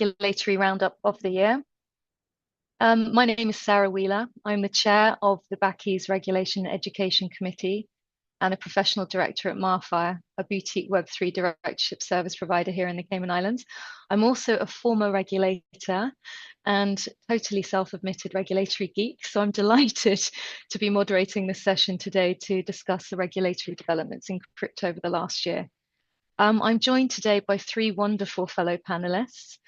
regulatory roundup of the year. My name is Sarah Wheeler. I'm the chair of the BACI's Regulation and Education Committee and a professional director at Marfire, a boutique Web3 directorship service provider here in the Cayman Islands. I'm also a former regulator and totally self-admitted regulatory geek. So I'm delighted to be moderating this session today to discuss the regulatory developments in crypto over the last year. I'm joined today by three wonderful fellow panelists.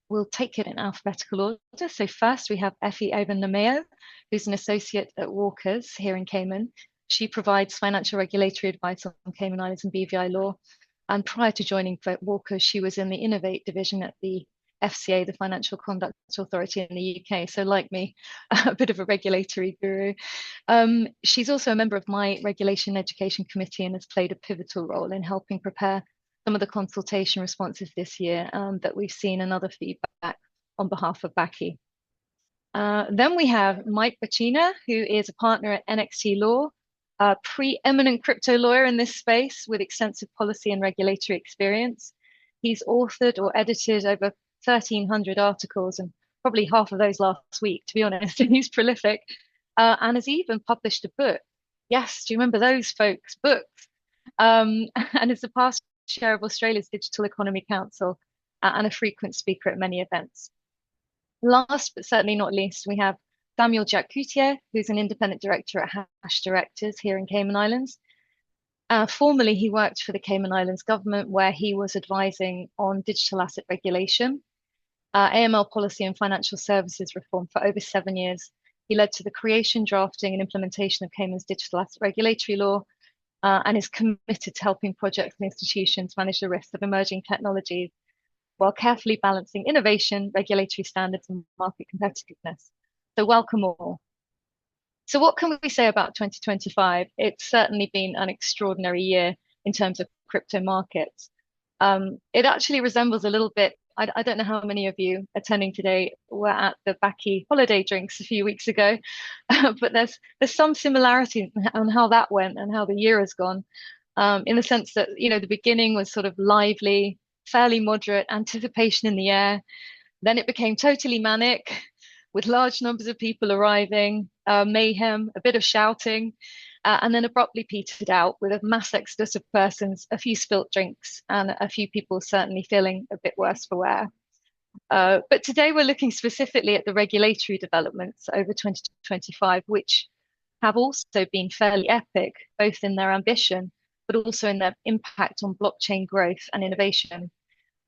We'll take it in alphabetical order. So first we have Efe Avan-Nomayo, who's an associate at Walker's here in Cayman. She provides financial regulatory advice on Cayman Islands and BVI law. And prior to joining Walker's, she was in the Innovate division at the FCA, the Financial Conduct Authority in the UK. So like me, a bit of a regulatory guru. She's also a member of my Regulation and Education Committee and has played a pivotal role in helping prepare some of the consultation responses this year that we've seen and other feedback on behalf of BACI. Then we have Mike Bacina, who is a partner at NXT Law, a preeminent crypto lawyer in this space with extensive policy and regulatory experience. He's authored or edited over 1,300 articles, and probably half of those last week, to be honest. He's prolific and has even published a book. Yes, do you remember those folks? Books. And is the past chair of Australia's Digital Economy Council and a frequent speaker at many events. Last but certainly not least, we have Samuel Jacques-Cloutier, who's an independent director at Hash Directors here in Cayman Islands. Formerly, he worked for the Cayman Islands government, where he was advising on digital asset regulation, AML policy and financial services reform for over 7 years. He led to the creation, drafting and implementation of Cayman's digital asset regulatory law and is committed to helping projects and institutions manage the risks of emerging technologies while carefully balancing innovation, regulatory standards and market competitiveness. So welcome all. So what can we say about 2025? It's certainly been an extraordinary year in terms of crypto markets. It actually resembles a little bit, I don't know how many of you attending today were at the BACI holiday drinks a few weeks ago, but there's some similarity on how that went and how the year has gone, in the sense that, you know, the beginning was sort of lively, fairly moderate, anticipation in the air. Then it became totally manic with large numbers of people arriving, mayhem, a bit of shouting, and then abruptly petered out with a mass exodus of persons, a few spilt drinks, and a few people certainly feeling a bit worse for wear. But today we're looking specifically at the regulatory developments over 2025, which have also been fairly epic, both in their ambition, but also in their impact on blockchain growth and innovation.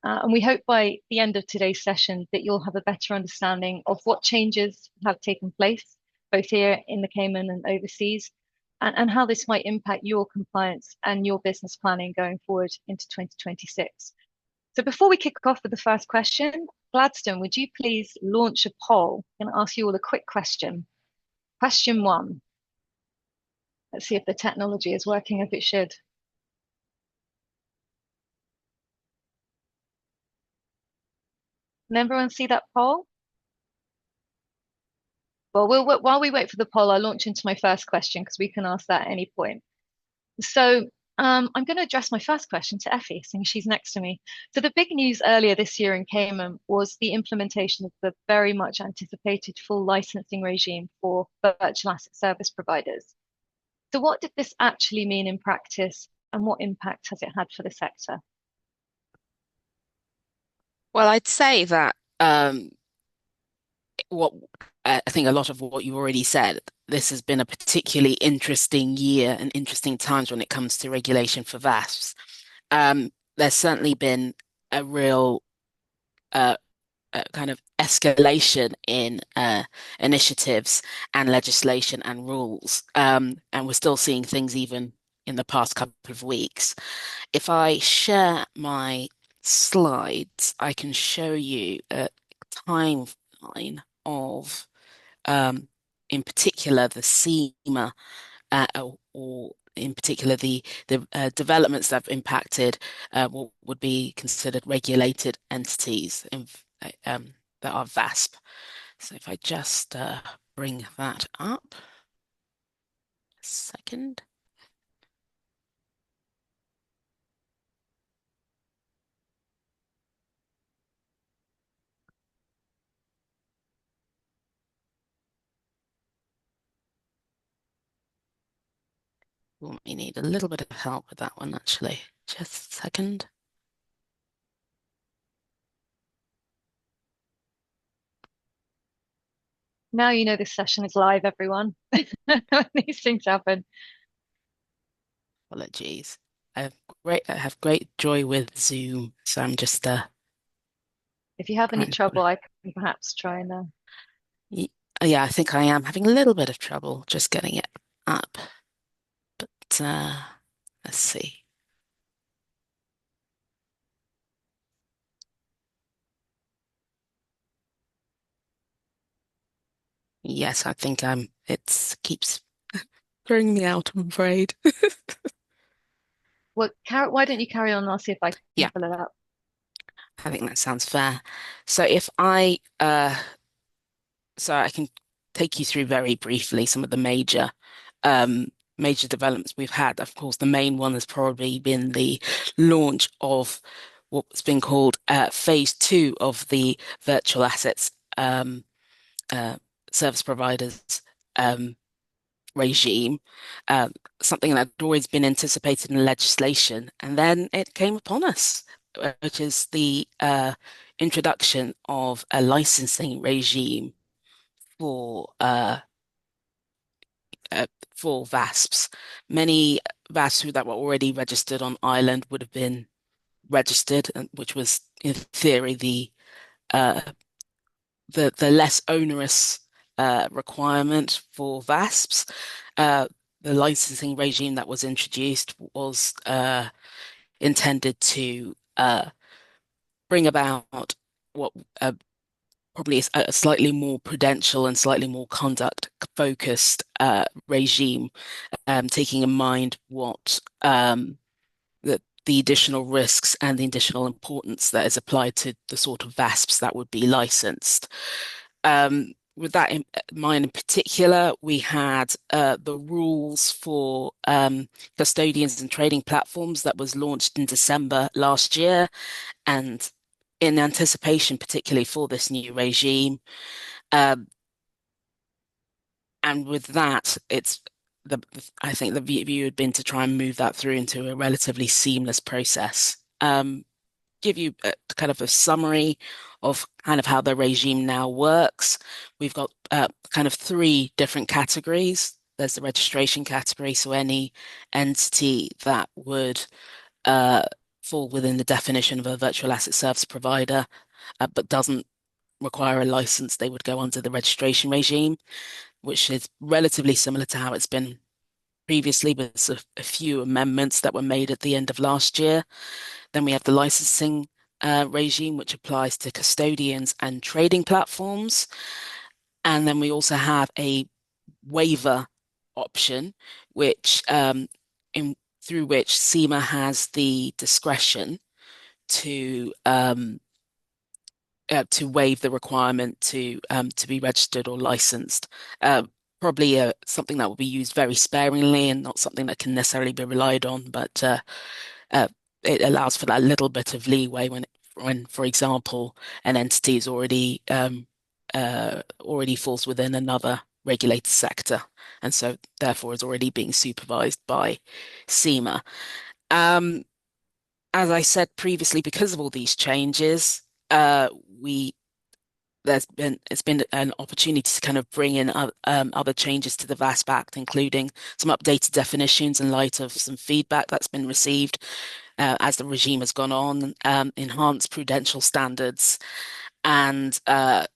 And we hope by the end of today's session that you'll have a better understanding of what changes have taken place, both here in the Cayman and overseas, and how this might impact your compliance and your business planning going forward into 2026. So before we kick off with the first question, Gladstone, would you please launch a poll? I'm going to ask you all a quick question. Question 1. Let's see if the technology is working as it should. Can everyone see that poll? Well, while we wait for the poll, I'll launch into my first question because we can ask that at any point. So I'm going to address my first question to Efe, seeing she's next to me. So the big news earlier this year in Cayman was the implementation of the very much anticipated full licensing regime for virtual asset service providers. So what did this actually mean in practice, and what impact has it had for the sector? Well, I'd say that what I think a lot of what you've already said, this has been a particularly interesting year and interesting times when it comes to regulation for VASPs. There's certainly been a real kind of escalation in initiatives and legislation and rules, and we're still seeing things even in the past couple of weeks. If I share my slides, I can show you a timeline of, in particular, the SEMA, or in particular the developments that have impacted what would be considered regulated entities that are VASP. So if I just bring that up, a second. Well, we need a little bit of help with that one, actually. Just a second. Now you know this session is live, everyone. These things happen. Apologies. I have great joy with Zoom, so I'm just If you have any trying to put. trouble, I can perhaps try and Y- Yeah, I think I am having a little bit of trouble just getting it up. But let's see. Yes, I think I'm. It keeps throwing me out, I'm afraid. well, why don't you carry on? And I'll see if I can Yeah, pull it up. I think that sounds fair. So if I so I can take you through very briefly some of the um major developments we've had. Of course, the main one has probably been the launch of what's been called phase two of the virtual assets uh, service providers um, regime, uh, something that had always been anticipated in legislation. And then it came upon us, which is the introduction of a licensing regime for uh, for VASPs. Many VASPs that were already registered on Ireland would have been registered, which was in theory uh, the less onerous requirement for VASPs. The licensing regime that was introduced was intended to bring about what probably is a slightly more prudential and slightly more conduct focused regime, taking in mind what the additional risks and the additional importance that is applied to the sort of VASPs that would be licensed. With that in mind, in particular, we had the rules for custodians and trading platforms that was launched in December last year, and in anticipation, particularly for this new regime. Um, and with that, I think the view had been to try and move that through into a relatively seamless process. Give you kind of a summary of kind of how the regime now works. We've got kind of three different categories. There's the registration category, so any entity that would uh, fall within the definition of a virtual asset service provider, but doesn't require a license, they would go under the registration regime, which is relatively similar to how it's been previously, but it's a few amendments that were made at the end of last year. Then we have the licensing regime, which applies to custodians and trading platforms. And then we also have a waiver option, which in through which SEMA has the discretion to waive the requirement to be registered or licensed. Probably something that will be used very sparingly and not something that can necessarily be relied on, but uh, it allows for that little bit of leeway when, for example, an entity is already falls within another regulated sector, and so therefore is already being supervised by SEMA. Um, as I said previously, because of all these changes, we it's been an opportunity to kind of bring in other changes to the VASP Act, including some updated definitions in light of some feedback that's been received as the regime has gone on, enhanced prudential standards, and the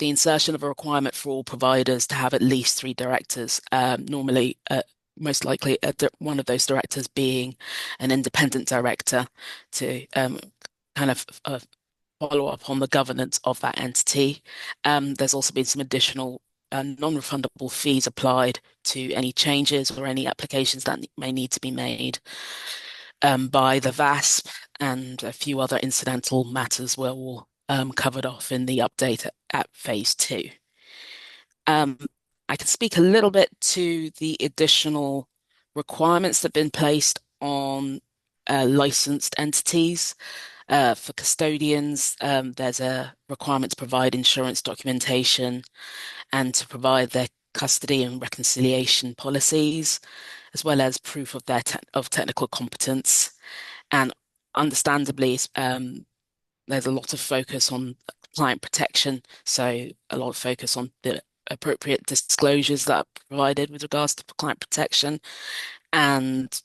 insertion of a requirement for all providers to have at least three directors, normally most likely one of those directors being an independent director to kind of follow up on the governance of that entity. There's also been some additional non-refundable fees applied to any changes or any applications that may need to be made by the VASP, and a few other incidental matters were all covered off in the update at phase two. Um, I can speak a little bit to the additional requirements that have been placed on licensed entities. For custodians, there's a requirement to provide insurance documentation and to provide their custody and reconciliation policies, as well as proof of their technical competence. And understandably, there's a lot of focus on client protection, so a lot of focus on the appropriate disclosures that are provided with regards to client protection and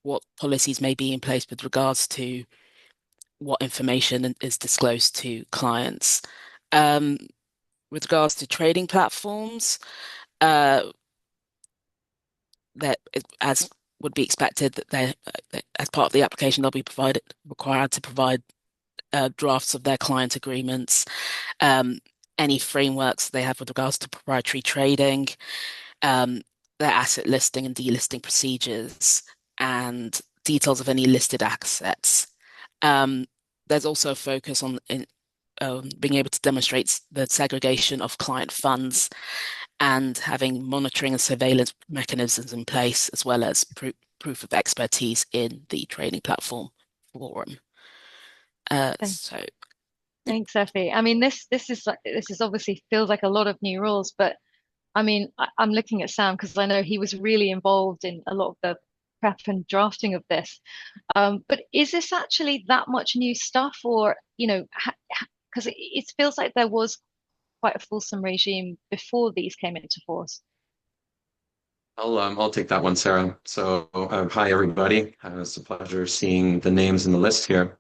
what policies may be in place with regards to what information is disclosed to clients. Um, with regards to trading platforms, uh, that as would be expected, that they, as part of the application, they'll be required to provide drafts of their client agreements, um, any frameworks they have with regards to proprietary trading, um, their asset listing and delisting procedures, and details of any listed assets. Um, there's also a focus on being able to demonstrate the segregation of client funds and having monitoring and surveillance mechanisms in place, as well as proof of expertise in the trading platform forum. So yeah. Thanks, Efe. I mean, this is obviously feels like a lot of new rules, but I mean, I'm looking at Sam because I know he was really involved in a lot of the prep and drafting of this. But is this actually that much new stuff, or because it feels like there was quite a fulsome regime before these came into force. I'll take that one, Sarah. So, hi everybody. It's a pleasure seeing the names in the list here.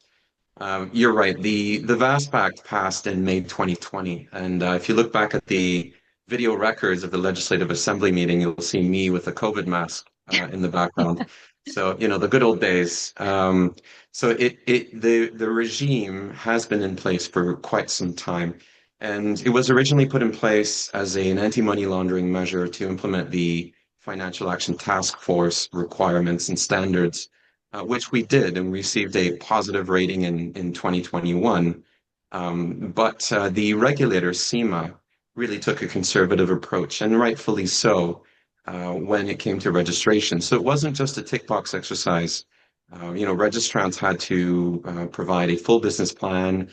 You're right. The VASP Act passed in May 2020, and if you look back at the video records of the Legislative Assembly meeting, you'll see me with a COVID mask in the background. So, the good old days. So the regime has been in place for quite some time, and it was originally put in place as an anti-money laundering measure to implement the Financial Action Task Force requirements and standards, which we did and received a positive rating in 2021. But the regulator, SEMA, really took a conservative approach, and rightfully so, when it came to registration. So it wasn't just a tick box exercise. Registrants had to provide a full business plan,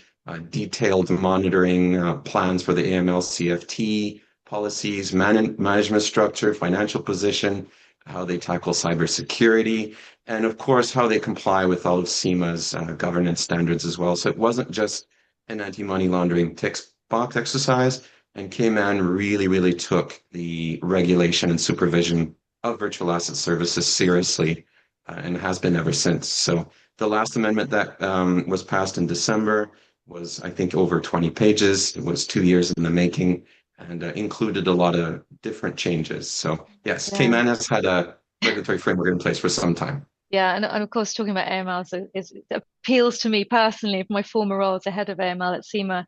detailed monitoring plans for the AML CFT, policies, management structure, financial position, how they tackle cybersecurity, and of course, how they comply with all of SEMA's governance standards as well. So it wasn't just an anti-money laundering tick box exercise, and Cayman really, really took the regulation and supervision of virtual asset services seriously, and has been ever since. So the last amendment that was passed in December was, I think, over 20 pages. It was 2 years in the making and included a lot of different changes. So yes, Yeah. Cayman has had a regulatory framework in place for some time. Yeah, and of course, talking about AML it appeals to me personally, my former role as a head of AML at SEMA.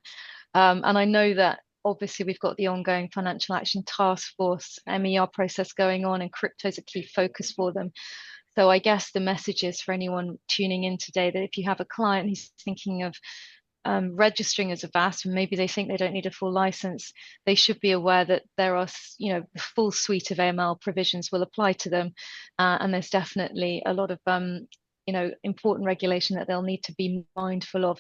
And I know that obviously we've got the ongoing Financial Action Task Force MER process going on, and crypto is a key focus for them. So I guess the message is for anyone tuning in today that if you have a client who's thinking of registering as a VAS, and maybe they think they don't need a full license, they should be aware that there are, the full suite of AML provisions will apply to them, and there's definitely a lot of important regulation that they'll need to be mindful of.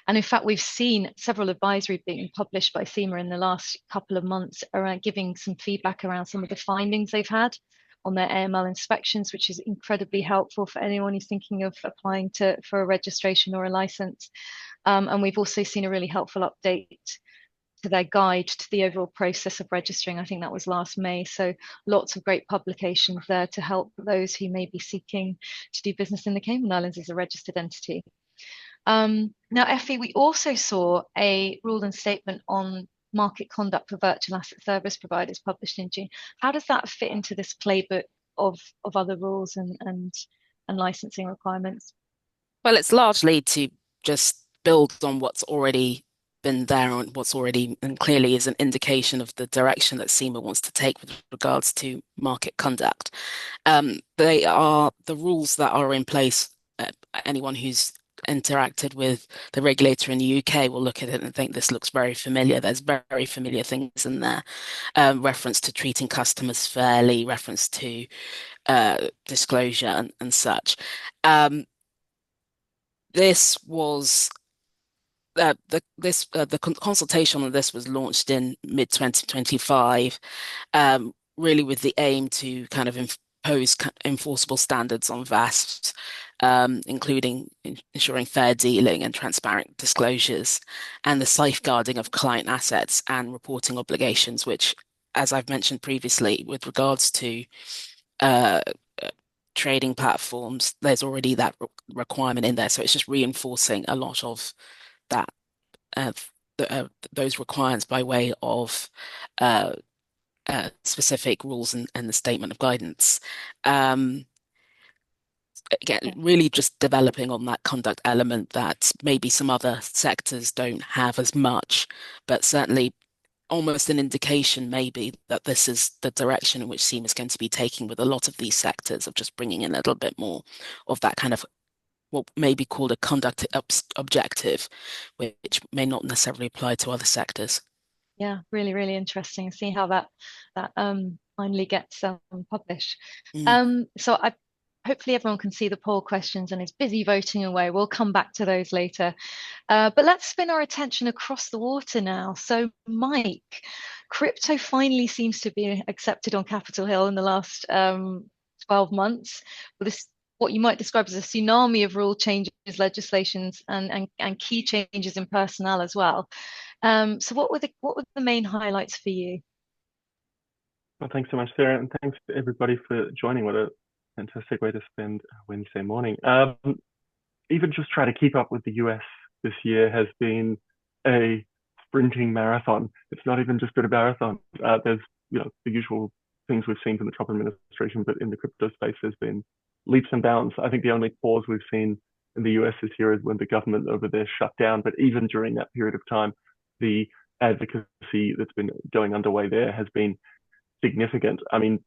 And in fact, we've seen several advisory being published by SEMA in the last couple of months around giving some feedback around some of the findings they've had on their AML inspections, which is incredibly helpful for anyone who's thinking of applying for a registration or a license. And we've also seen a really helpful update to their guide to the overall process of registering. I think that was last May. So lots of great publications there to help those who may be seeking to do business in the Cayman Islands as a registered entity. Now, Efe, we also saw a rule and statement on market conduct for virtual asset service providers published in June. How does that fit into this playbook of other rules and licensing requirements? Well, it's largely to just build on what's already been there and what's already and clearly is an indication of the direction that SEMA wants to take with regards to market conduct. They are the rules that are in place. Anyone who's interacted with the regulator in the UK will look at it and think this looks very familiar. There's very familiar things in there. Reference to treating customers fairly, reference to disclosure and such. This was the consultation on this was launched in mid 2025, really with the aim to kind of impose enforceable standards on VASPs, including ensuring fair dealing and transparent disclosures, and the safeguarding of client assets and reporting obligations, which, as I've mentioned previously, with regards to uh, trading platforms, there's already that requirement in there. So it's just reinforcing a lot of that, uh, those requirements by way of uh, specific rules and the statement of guidance. Again, Yeah. really just developing on that conduct element that maybe some other sectors don't have as much, but certainly almost an indication maybe that this is the direction in which SEMA is going to be taking with a lot of these sectors, of just bringing in a little bit more of that kind of what may be called a conduct objective, which may not necessarily apply to other sectors. Yeah, really, really interesting. See how that finally gets published. Mm. So I hopefully everyone can see the poll questions and is busy voting away. We'll come back to those later. But let's spin our attention across the water now. So Mike, crypto finally seems to be accepted on Capitol Hill in the last 12 months with this what you might describe as a tsunami of rule changes, legislations, and key changes in personnel as well. So what were the main highlights for you? Well, thanks so much, Sarah, and thanks to everybody for joining. What a fantastic way to spend a Wednesday morning. Even just try to keep up with the US this year has been a sprinting marathon. It's not even just a marathon. There's the usual things we've seen from the Trump administration, but in the crypto space, there's been leaps and bounds. I think the only pause we've seen in the US this year is when the government over there shut down. But even during that period of time, the advocacy that's been going underway there has been significant. I mean,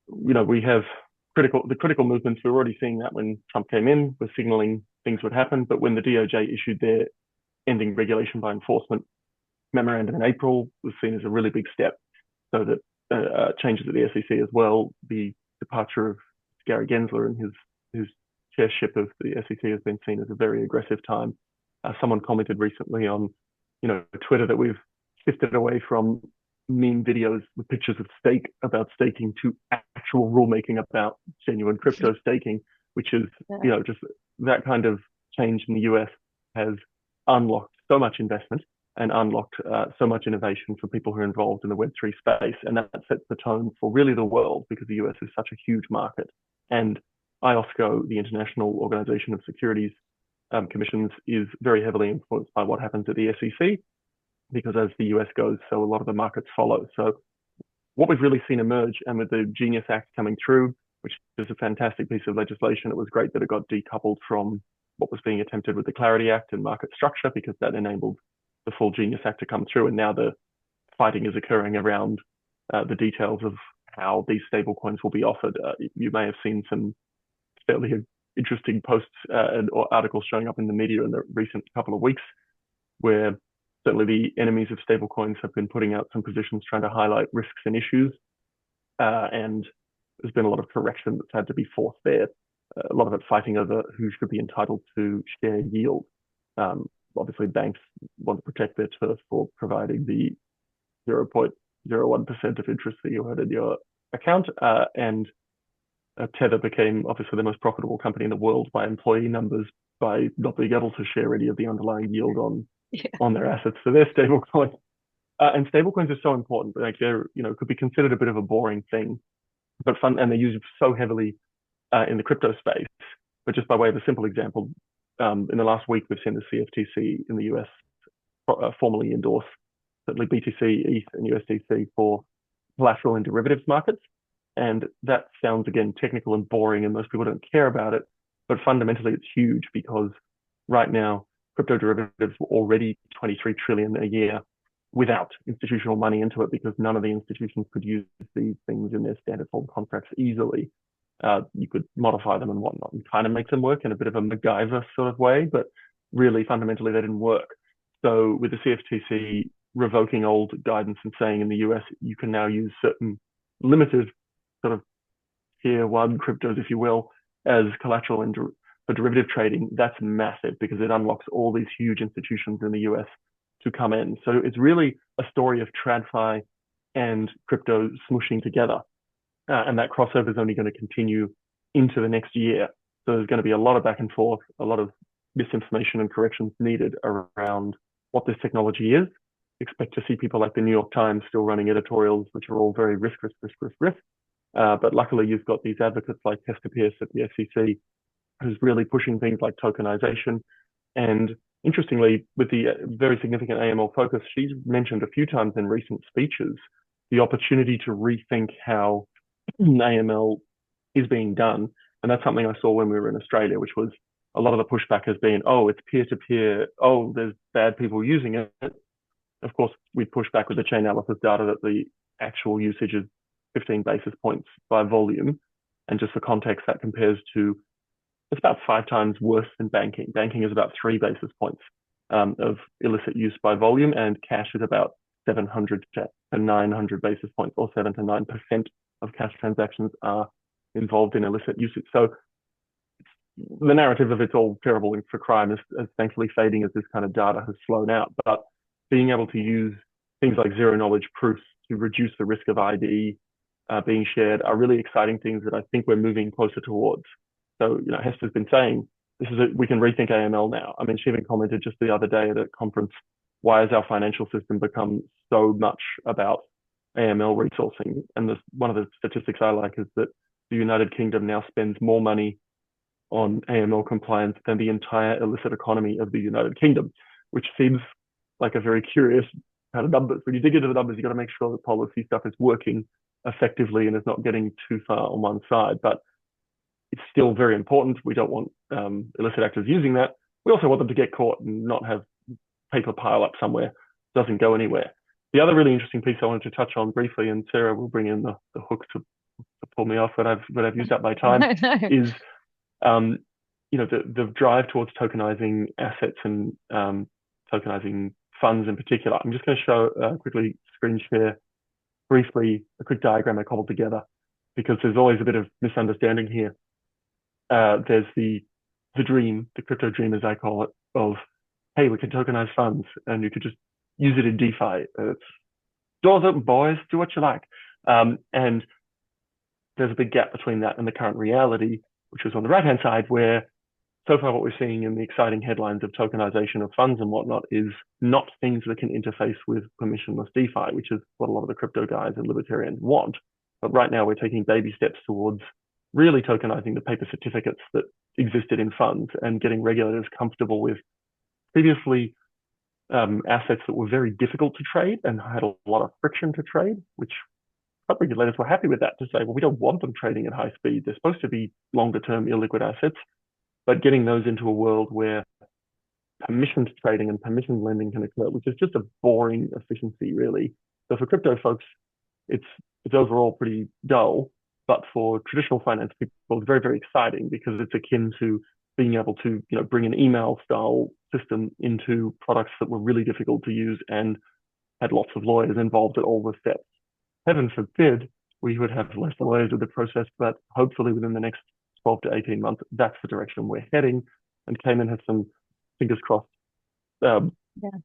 we have the critical movements. We're already seeing that when Trump came in, we're signaling things would happen. But when the DOJ issued their ending regulation by enforcement memorandum in April, was seen as a really big step. So that changes at the SEC as well. The departure of Gary Gensler and his chairship of the SEC has been seen as a very aggressive time. Someone commented recently on Twitter that we've shifted away from meme videos with pictures of about staking to actual rulemaking about genuine crypto staking, which is just that kind of change in the US has unlocked so much investment and unlocked so much innovation for people who are involved in the Web3 space. And that sets the tone for really the world, because the US is such a huge market. And IOSCO, the International Organization of Securities Commissions, is very heavily influenced by what happens at the SEC, because as the US goes, so a lot of the markets follow. So what we've really seen emerge, and with the Genius Act coming through, which is a fantastic piece of legislation, it was great that it got decoupled from what was being attempted with the Clarity Act and market structure, because that enabled the full Genius Act to come through. And now the fighting is occurring around the details of how these stablecoins will be offered. You may have seen some fairly interesting posts or articles showing up in the media in the recent couple of weeks, where certainly the enemies of stablecoins have been putting out some positions trying to highlight risks and issues. And there's been a lot of correction that's had to be forced there. A lot of it fighting over who should be entitled to share yield. Obviously, banks want to protect their turf for providing the 0.01% of interest that you had in your account. And Tether became obviously the most profitable company in the world by employee numbers by not being able to share any of the underlying yield on their assets for their stablecoin. And stablecoins are so important, but they're could be considered a bit of a boring thing, but fun, and they're used so heavily in the crypto space. But just by way of a simple example, in the last week, we've seen the CFTC in the US formally endorse certainly BTC, ETH, and USDC for collateral and derivatives markets. And that sounds, again, technical and boring, and most people don't care about it. But fundamentally, it's huge, because right now, crypto derivatives were already 23 trillion a year without institutional money into it, because none of the institutions could use these things in their standard form contracts easily. You could modify them and whatnot and kind of make them work in a bit of a MacGyver sort of way, but really fundamentally they didn't work. So with the CFTC revoking old guidance and saying in the US, you can now use certain limited sort of tier one cryptos, if you will, as collateral and for derivative trading, that's massive because it unlocks all these huge institutions in the US to come in. So it's really a story of TradFi and crypto smooshing together. And that crossover is only going to continue into the next year. So there's going to be a lot of back and forth, a lot of misinformation and corrections needed around what this technology is. Expect to see people like the New York Times still running editorials, which are all very risk. But luckily, you've got these advocates like Hester Peirce at the SEC, who's really pushing things like tokenization. And interestingly, with the very significant AML focus, she's mentioned a few times in recent speeches the opportunity to rethink how AML is being done. And that's something I saw when we were in Australia, which was a lot of the pushback has been, oh, it's peer-to-peer. Oh, there's bad people using it. Of course, we push back with the Chainalysis data that the actual usage is 15 basis points by volume. And just for context, that compares to, it's about 5 times worse than banking. Banking is about 3 basis points of illicit use by volume, and cash is about 700 to 900 basis points, or 7 to 9% of cash transactions are involved in illicit usage. So the narrative of it's all terrible for crime is thankfully fading as this kind of data has flown out. But being able to use things like zero knowledge proofs to reduce the risk of ID being shared are really exciting things that I think we're moving closer towards. So, you know, Hester's been saying we can rethink AML now. I mean, she even commented just the other day at a conference, why has our financial system become so much about AML resourcing? And one of the statistics I like is that the United Kingdom now spends more money on AML compliance than the entire illicit economy of the United Kingdom, which seems like a very curious kind of numbers. When you dig into the numbers, you've got to make sure that policy stuff is working effectively and is not getting too far on one side. But it's still very important. We don't want illicit actors using that. We also want them to get caught and not have paper pile up somewhere. It doesn't go anywhere. The other really interesting piece I wanted to touch on briefly, and Sarah will bring in the hook to pull me off when I've used up my time, is you know, the drive towards tokenizing assets and tokenizing funds in particular. I'm just going to show quickly screen share briefly a quick diagram I cobbled together because there's always a bit of misunderstanding here. There's the dream, the crypto dream as I call it, of hey, we can tokenize funds and you could just use it in DeFi. It's doors open, boys, do what you like. And there's a big gap between that and the current reality, which is on the right-hand side, where so far what we're seeing in the exciting headlines of tokenization of funds and whatnot is not things that can interface with permissionless DeFi, which is what a lot of the crypto guys and libertarians want. But right now we're taking baby steps towards really tokenizing the paper certificates that existed in funds and getting regulators comfortable with previously assets that were very difficult to trade and had a lot of friction to trade, which regulators were happy with that to say, well, we don't want them trading at high speed. They're supposed to be longer term illiquid assets, but getting those into a world where permissioned trading and permissioned lending can occur, which is just a boring efficiency, really. So for crypto folks, it's overall pretty dull, but for traditional finance people, it's very, very exciting because it's akin to being able to, you know, bring an email style system into products that were really difficult to use and had lots of lawyers involved at all the steps. Heaven forbid we would have less lawyers with the process, but hopefully within the next 12 to 18 months, that's the direction we're heading. And Cayman has some, fingers crossed,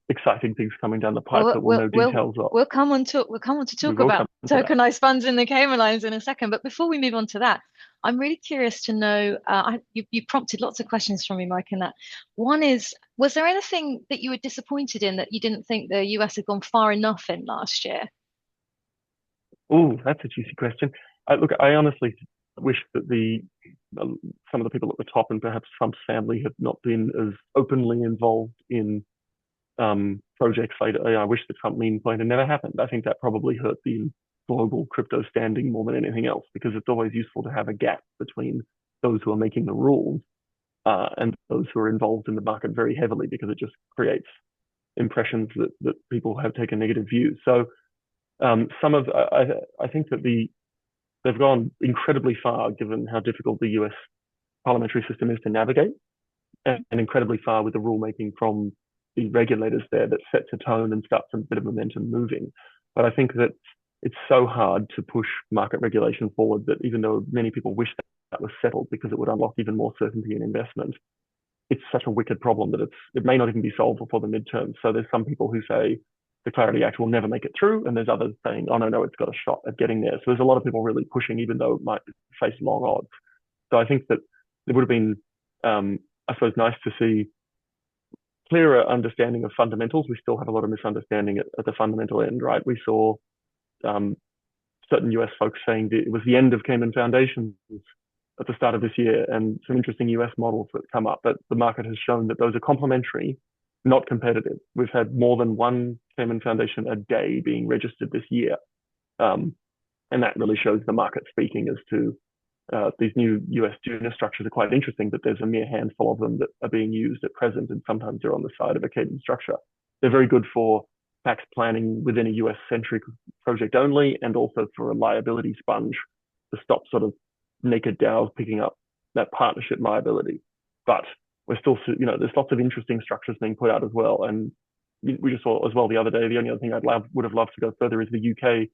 exciting things coming down the pipe that we'll know details of. We'll come on to talk about tokenized funds in the Cayman Islands in a second. But before we move on to that, I'm really curious to know, you prompted lots of questions from me, Mike, in that. One is, was there anything that you were disappointed in that you didn't think the US had gone far enough in last year? Oh, that's a juicy question. Look, I honestly wish that some of the people at the top and perhaps Trump's family had not been as openly involved in projects like I wish the Trump meme point had never happened. I think that probably hurt the global crypto standing more than anything else, because it's always useful to have a gap between those who are making the rules and those who are involved in the market very heavily, because it just creates impressions that people have taken negative views. So I think that they've gone incredibly far given how difficult the US parliamentary system is to navigate, and incredibly far with the rulemaking from the regulators there that sets a tone and starts a bit of momentum moving. But I think that it's so hard to push market regulation forward that even though many people wish that was settled because it would unlock even more certainty in investment, it's such a wicked problem that it may not even be solved before the midterm. So there's some people who say the Clarity Act will never make it through, and there's others saying, oh no, it's got a shot at getting there. So there's a lot of people really pushing, even though it might face long odds. So I think that it would have been, I suppose, nice to see clearer understanding of fundamentals. We still have a lot of misunderstanding at the fundamental end, right? We saw certain US folks saying that it was the end of Cayman Foundations at the start of this year, and some interesting US models that come up. But the market has shown that those are complementary, not competitive. We've had more than one Cayman Foundation a day being registered this year. And that really shows the market speaking as to these new US junior structures are quite interesting, but there's a mere handful of them that are being used at present, and sometimes they're on the side of a Cayman structure. They're very good for tax planning within a US-centric project only, and also for a liability sponge to stop sort of naked DAOs picking up that partnership liability. But we're still, there's lots of interesting structures being put out as well. And we just saw as well the other day, the only other thing would have loved to go further is the UK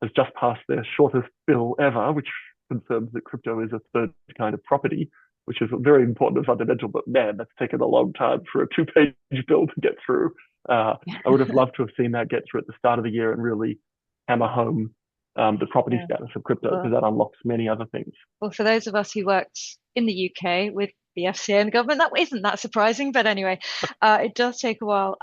has just passed their shortest bill ever, which confirms that crypto is a third kind of property, which is very important and fundamental. But man, that's taken a long time for a 2-page bill to get through. I would have loved to have seen that get through at the start of the year and really hammer home the property status of crypto, because that unlocks many other things. Well, for those of us who worked in the UK with the FCA and the government, that isn't that surprising. But anyway, it does take a while.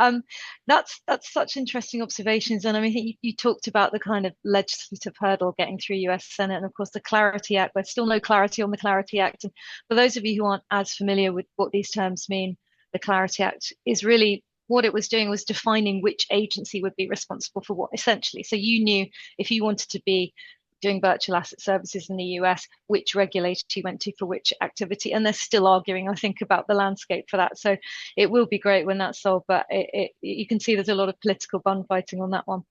That's such interesting observations. And I mean, you talked about the kind of legislative hurdle getting through US Senate, and of course the Clarity Act. There's still no clarity on the Clarity Act. And for those of you who aren't as familiar with what these terms mean, the Clarity Act is really, what it was doing was defining which agency would be responsible for what, essentially. So you knew if you wanted to be doing virtual asset services in the US, which regulator you went to for which activity. And they're still arguing, I think, about the landscape for that. So it will be great when that's solved, but you can see there's a lot of political bun fighting on that one.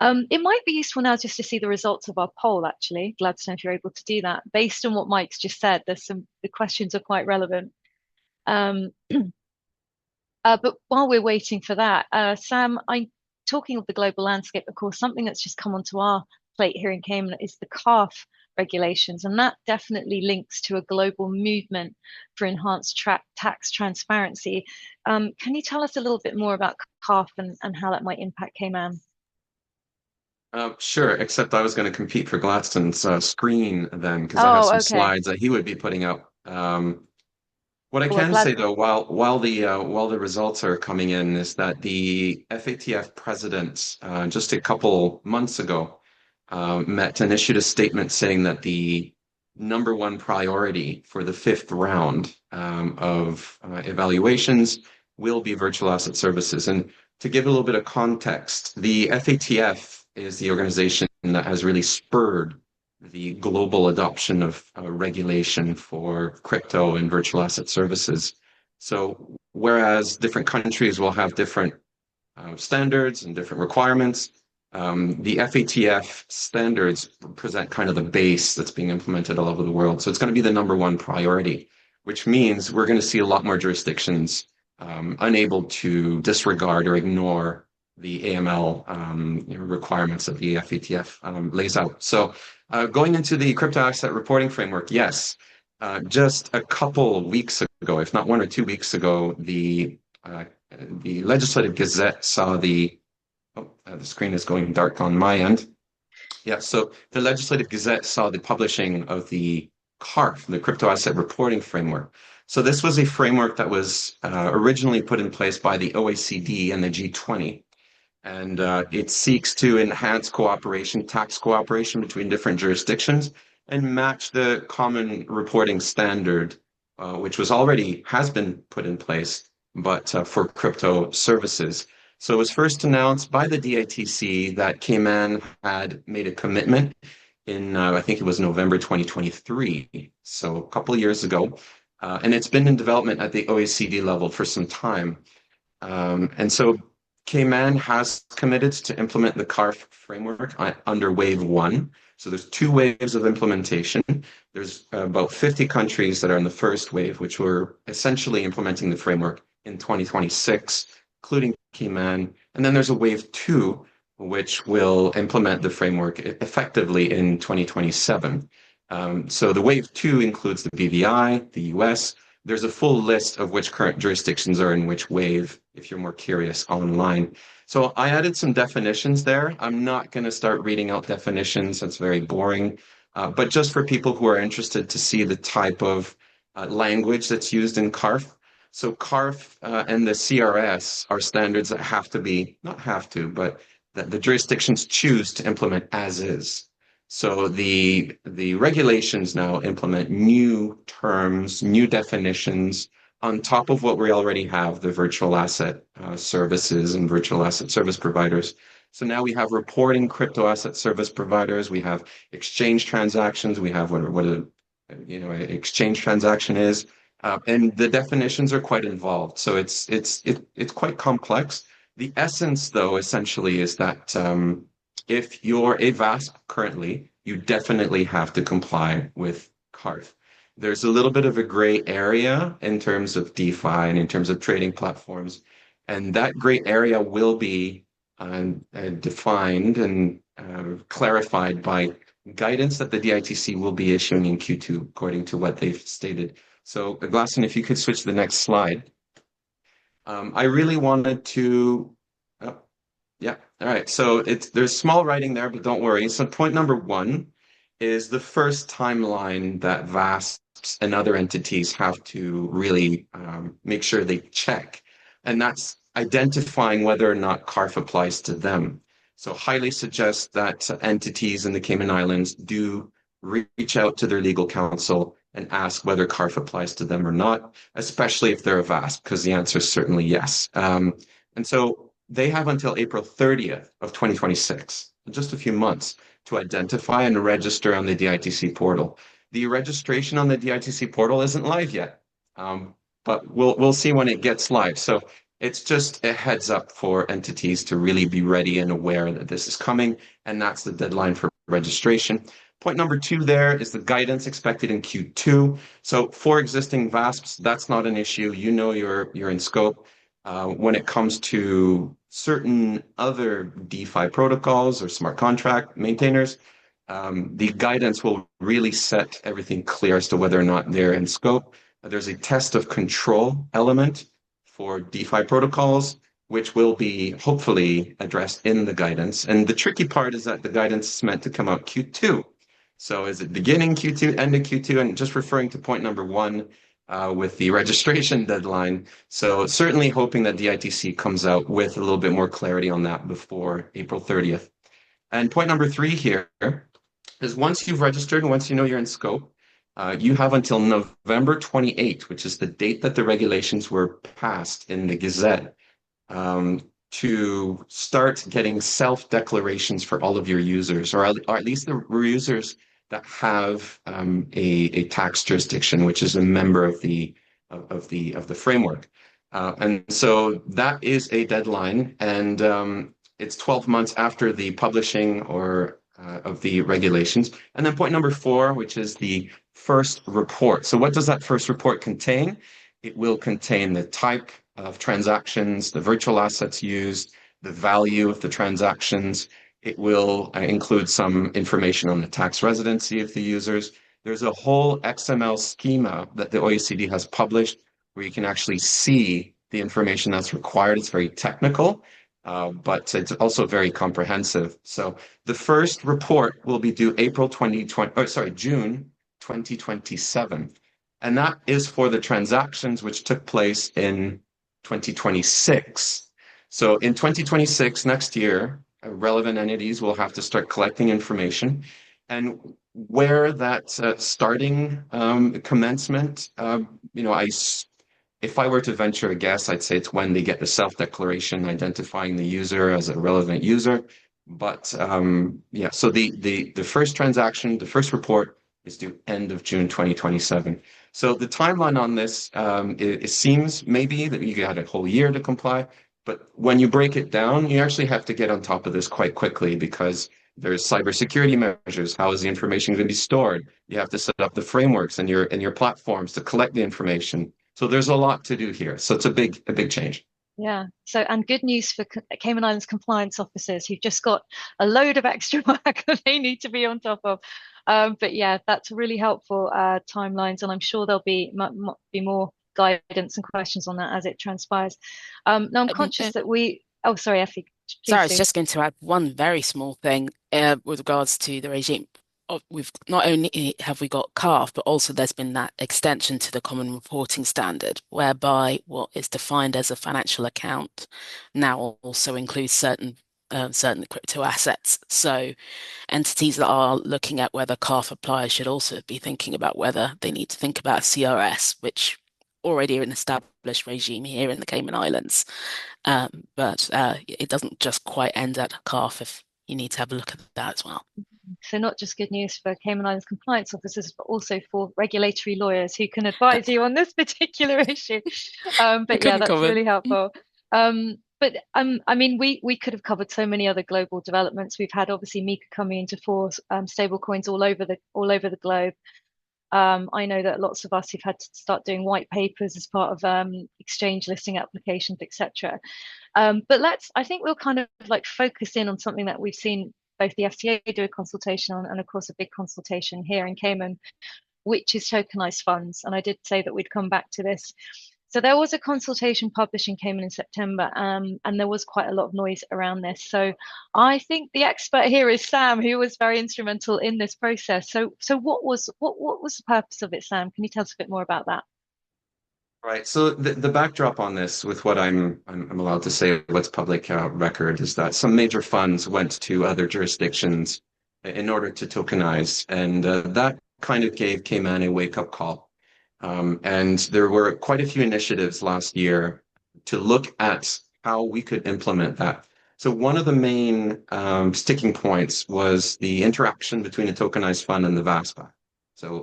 It might be useful now just to see the results of our poll, actually. Gladstone, if you're able to do that. Based on what Mike's just said, the questions are quite relevant. But while we're waiting for that, Sam, I'm talking of the global landscape. Of course, something that's just come onto our plate here in Cayman is the CARF regulations, and that definitely links to a global movement for enhanced tax transparency. Can you tell us a little bit more about CARF and how that might impact Cayman? Sure, except I was going to compete for Gladstone's screen then, because I have some slides that he would be putting up. What I can say though, while the results are coming in, is that the FATF president just a couple months ago met and issued a statement saying that the #1 priority for the 5th round of evaluations will be virtual asset services. And to give a little bit of context, the FATF is the organization that has really spurred the global adoption of regulation for crypto and virtual asset services. So whereas different countries will have different standards and different requirements, the FATF standards present kind of the base that's being implemented all over the world. So it's going to be the #1 priority, which means we're going to see a lot more jurisdictions unable to disregard or ignore the AML requirements that the FATF lays out. So going into the crypto asset reporting framework, yes, just a couple weeks ago, if not 1 or 2 weeks ago, the Legislative Gazette saw the screen is going dark on my end. Yeah, so the Legislative Gazette saw the publishing of the CARF, the Crypto Asset Reporting Framework. So this was a framework that was originally put in place by the OECD and the G20. And it seeks to enhance cooperation, tax cooperation between different jurisdictions, and match the common reporting standard, which has been put in place, but for crypto services. So it was first announced by the DITC that Cayman had made a commitment in, I think it was November 2023, so a couple of years ago. And it's been in development at the OECD level for some time. And so Cayman has committed to implement the CARF framework under Wave 1. So there's 2 waves of implementation. There's about 50 countries that are in the first wave, which were essentially implementing the framework in 2026, including Cayman. And then there's a Wave 2, which will implement the framework effectively in 2027. So the wave 2 includes the BVI, the US. There's a full list of which current jurisdictions are in which wave, if you're more curious, online. So I added some definitions there. I'm not going to start reading out definitions. That's very boring. But just for people who are interested to see the type of language that's used in CARF. So CARF and the CRS are standards that have to be, not have to, but that the jurisdictions choose to implement as is. So the regulations now implement new terms, new definitions on top of what we already have, the virtual asset services and virtual asset service providers. So now we have reporting crypto asset service providers, we have exchange transactions, we have what a exchange transaction is, and the definitions are quite involved. So it's quite complex. The essence, though, essentially is that if you're a VASP currently, you definitely have to comply with CARF. There's a little bit of a gray area in terms of DeFi and in terms of trading platforms, and that gray area will be defined and clarified by guidance that the DITC will be issuing in Q2, according to what they've stated. So, Glasson, if you could switch to the next slide. I really wanted to, yeah, all right. So there's small writing there, but don't worry. So point number 1 is the first timeline that VASPs and other entities have to really make sure they check. And that's identifying whether or not CARF applies to them. So highly suggest that entities in the Cayman Islands do reach out to their legal counsel and ask whether CARF applies to them or not, especially if they're a VASP, because the answer is certainly yes. And so they have until April 30th of 2026, just a few months, to identify and register on the DITC portal. The registration on the DITC portal isn't live yet, but we'll see when it gets live. So it's just a heads up for entities to really be ready and aware that this is coming, and that's the deadline for registration. Point number 2 there is the guidance expected in Q2. So for existing VASPs, that's not an issue. You know you're in scope. When it comes to certain other DeFi protocols or smart contract maintainers, the guidance will really set everything clear as to whether or not they're in scope. There's a test of control element for DeFi protocols, which will be hopefully addressed in the guidance. And the tricky part is that the guidance is meant to come out Q2. So is it beginning Q2, end of Q2? And just referring to point number 1 with the registration deadline. So certainly hoping that DITC comes out with a little bit more clarity on that before April 30th. And point number 3 here is once you've registered and once you know you're in scope, you have until November 28th, which is the date that the regulations were passed in the Gazette, to start getting self-declarations for all of your users, or at least the users that have a tax jurisdiction, which is a member of the framework. And so that is a deadline, and it's 12 months after the publishing of the regulations. And then point number 4, which is the first report. So what does that first report contain? It will contain the type of transactions, the virtual assets used, the value of the transactions. It will include some information on the tax residency of the users. There's a whole XML schema that the OECD has published where you can actually see the information that's required. It's very technical, but it's also very comprehensive. So the first report will be due June 2027. And that is for the transactions which took place in 2026. So in 2026, next year, relevant entities will have to start collecting information. And where that starting commencement, if I were to venture a guess, I'd say it's when they get the self-declaration identifying the user as a relevant user. But so the first transaction, the first report is due end of June 2027. So the timeline on this, it seems maybe that you got a whole year to comply, but when you break it down, you actually have to get on top of this quite quickly because there's cybersecurity measures. How is the information going to be stored? You have to set up the frameworks and your platforms to collect the information. So there's a lot to do here. So it's a big change. Yeah. So, and good news for Cayman Islands compliance officers who've just got a load of extra work that they need to be on top of. But yeah, that's really helpful timelines, and I'm sure there'll be more guidance and questions on that as it transpires. Now, I'm conscious that we. Oh, sorry, Effie, Sorry, I please was do. just going to add one very small thing with regards to the regime. We've not only have we got CARF, but also there's been that extension to the Common Reporting Standard, whereby what is defined as a financial account now also includes certain crypto assets. So entities that are looking at whether CARF applies should also be thinking about whether they need to think about CRS, which already are an established regime here in the Cayman Islands. But it doesn't just quite end at CARF if you need to have a look at that as well. So not just good news for Cayman Islands compliance officers, but also for regulatory lawyers who can advise you on this particular issue. But yeah, that's really helpful. I mean, we could have covered so many other global developments. We've had obviously MiCA coming into force, stable coins all over the globe. I know that lots of us have had to start doing white papers as part of exchange listing applications, etc. But I think we'll kind of like focus in on something that we've seen both the FCA do a consultation on, and of course a big consultation here in Cayman, which is tokenized funds. And I did say that we'd come back to this. So there was a consultation published in Cayman in September, and there was quite a lot of noise around this. So I think the expert here is Sam, who was very instrumental in this process. So what was the purpose of it, Sam? Can you tell us a bit more about that? Right. So the backdrop on this, with what I'm allowed to say, what's public record, is that some major funds went to other jurisdictions in order to tokenize, and that kind of gave Cayman a wake-up call. And there were quite a few initiatives last year to look at how we could implement that. So one of the main sticking points was the interaction between a tokenized fund and the VASPA. So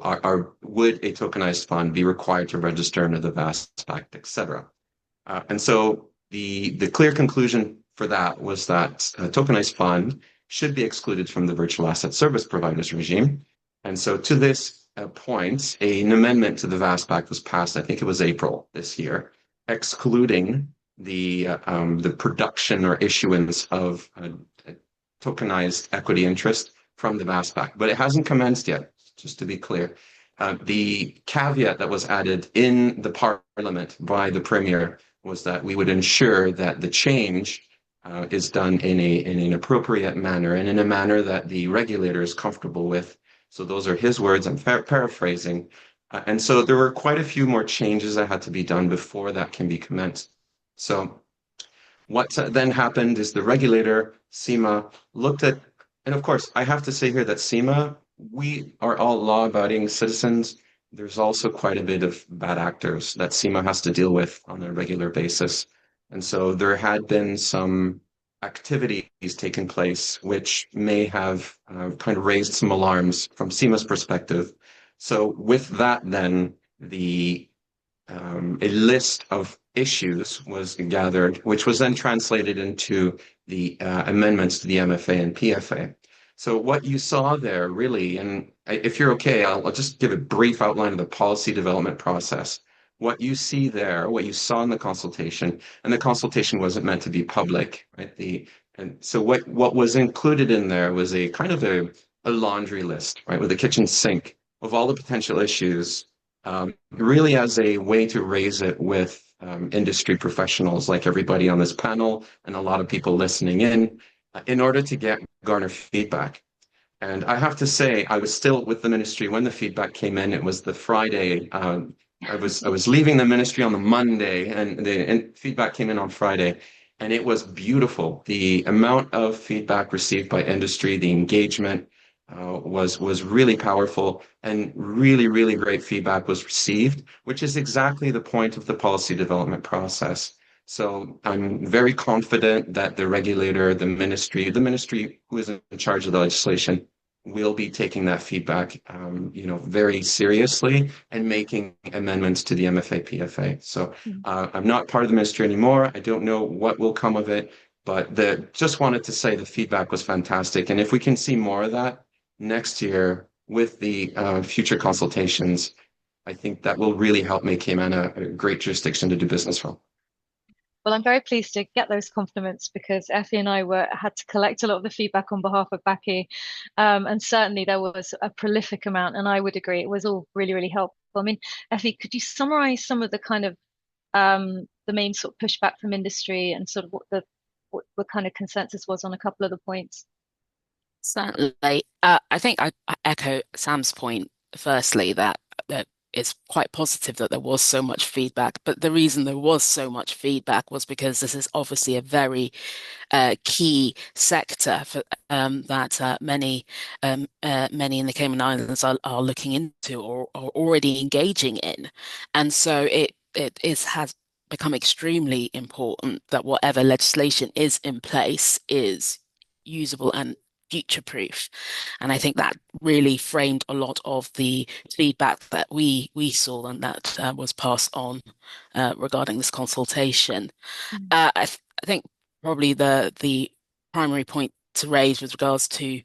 would a tokenized fund be required to register under the VASP Act, et cetera? And so the clear conclusion for that was that a tokenized fund should be excluded from the virtual asset service providers regime. And so to this point, an amendment to the VASP Act was passed, I think it was April this year, excluding the production or issuance of tokenized equity interest from the VASP Act. But it hasn't commenced yet. Just to be clear, the caveat that was added in the Parliament by the Premier was that we would ensure that the change is done in an appropriate manner and in a manner that the regulator is comfortable with. So those are his words. I'm paraphrasing. And so there were quite a few more changes that had to be done before that can be commenced. So what then happened is the regulator, CIMA, looked at, and of course, I have to say here that CIMA, we are all law-abiding citizens. There's also quite a bit of bad actors that CIMA has to deal with on a regular basis. And so there had been some activities taking place which may have kind of raised some alarms from CIMA's perspective. So with that, then a list of issues was gathered, which was then translated into the amendments to the MFA and PFA. So what you saw there really, and if you're okay, I'll just give a brief outline of the policy development process. What you see there, what you saw in the consultation, and the consultation wasn't meant to be public, right? And so what was included in there was a kind of a laundry list, right, with a kitchen sink of all the potential issues, really as a way to raise it with industry professionals like everybody on this panel and a lot of people listening in order to garner feedback. And I have to say, I was still with the ministry when the feedback came in. It was the Friday. I was leaving the ministry on the Monday, and the feedback came in on Friday, and it was beautiful. The amount of feedback received by industry, the engagement was really powerful, and really, really great feedback was received, which is exactly the point of the policy development process. So I'm very confident that the regulator, the ministry who is in charge of the legislation, will be taking that feedback, very seriously and making amendments to the MFA PFA. So I'm not part of the ministry anymore. I don't know what will come of it, but just wanted to say the feedback was fantastic. And if we can see more of that next year with the future consultations, I think that will really help make Cayman a great jurisdiction to do business from. Well, I'm very pleased to get those compliments because Effie and I had to collect a lot of the feedback on behalf of BACI, and certainly there was a prolific amount, and I would agree it was all really, really helpful. I mean, Effie, could you summarize some of the kind of the main sort of pushback from industry and sort of what the kind of consensus was on a couple of the points? Certainly. I think I echo Sam's point, firstly, that it's quite positive that there was so much feedback. But the reason there was so much feedback was because this is obviously a very key sector for that many in the Cayman Islands are looking into or are already engaging in. And so has become extremely important that whatever legislation is in place is usable and future-proof. And I think that really framed a lot of the feedback that we saw and that was passed on regarding this consultation. I think probably the primary point to raise with regards to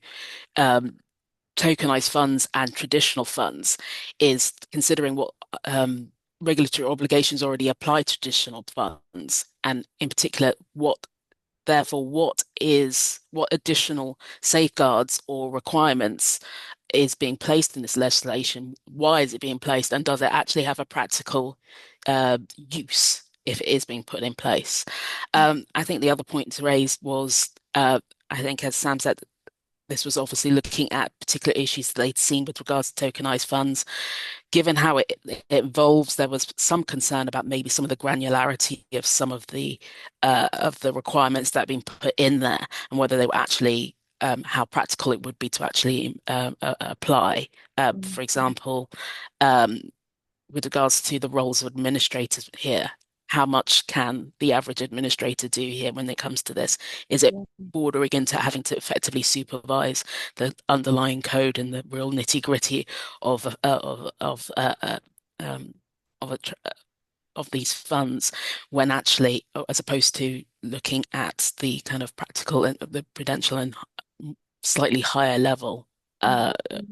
tokenized funds and traditional funds is considering what regulatory obligations already apply to traditional funds, and in particular, what additional safeguards or requirements is being placed in this legislation? Why is it being placed? And does it actually have a practical use if it is being put in place? I think the other point to raise was, I think, as Sam said, this was obviously looking at particular issues that they'd seen with regards to tokenized funds. Given how it evolves, there was some concern about maybe some of the granularity of some of the requirements that have been put in there and whether they were actually how practical it would be to actually apply. For example, with regards to the roles of administrators here, how much can the average administrator do here when it comes to this? Is it bordering into having to effectively supervise the underlying code and the real nitty-gritty of these funds, when actually, as opposed to looking at the kind of practical and the prudential and slightly higher level